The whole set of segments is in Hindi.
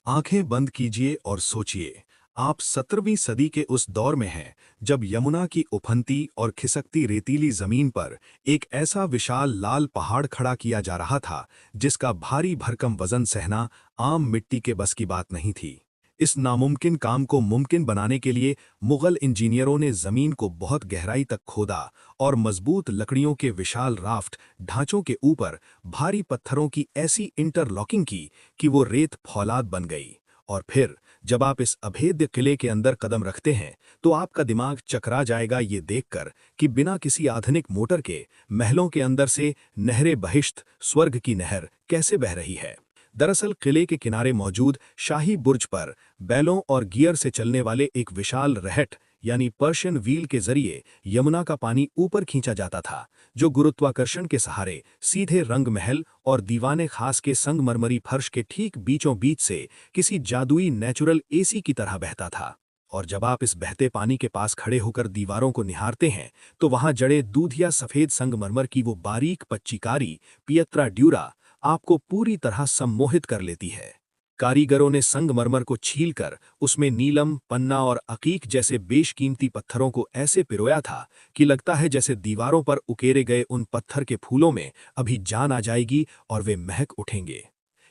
आंखें बंद कीजिए और सोचिए। आप 17वीं सदी के उस दौर में हैं जब यमुना की उफनती और खिसकती रेतीली जमीन पर एक ऐसा विशाल लाल पहाड़ खड़ा किया जा रहा था जिसका भारी भरकम वजन सहना आम मिट्टी के बस की बात नहीं थी। इस नामुमकिन काम को मुमकिन बनाने के लिए मुगल इंजीनियरों ने जमीन को बहुत गहराई तक खोदा और मजबूत लकड़ियों के विशाल राफ्ट ढांचों के ऊपर भारी पत्थरों की ऐसी इंटरलॉकिंग की कि वो रेत फौलाद बन गई। और फिर जब आप इस अभेद्य किले के अंदर कदम रखते हैं तो आपका दिमाग चकरा जाएगा ये देखकर कि बिना किसी आधुनिक मोटर के महलों के अंदर से नहरे बहिश्त स्वर्ग की नहर कैसे बह रही है। दरअसल किले के किनारे मौजूद शाही बुर्ज पर बैलों और गियर से चलने वाले एक विशाल रहट यानी पर्शियन व्हील के जरिए यमुना का पानी ऊपर खींचा जाता था, जो गुरुत्वाकर्षण के सहारे सीधे रंग महल और दीवाने खास के संगमरमरी फर्श के ठीक बीचों बीच से किसी जादुई नेचुरल एसी की तरह बहता था। और जब आप इस बहते पानी के पास खड़े होकर दीवारों को निहारते हैं तो वहां जड़े दूधिया सफेद संगमरमर की वो बारीक पच्चीकारी पियत्रा ड्यूरा आपको पूरी तरह सम्मोहित कर लेती है। कारीगरों ने संगमरमर को छीलकर उसमें नीलम, पन्ना और अकीक जैसे बेशकीमती पत्थरों को ऐसे पिरोया था कि लगता है जैसे दीवारों पर उकेरे गए उन पत्थर के फूलों में अभी जान आ जाएगी और वे महक उठेंगे।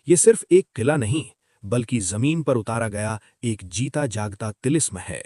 ये सिर्फ एक किला नहीं, बल्कि जमीन पर उतारा गया एक जीता जागता तिलिस्म है।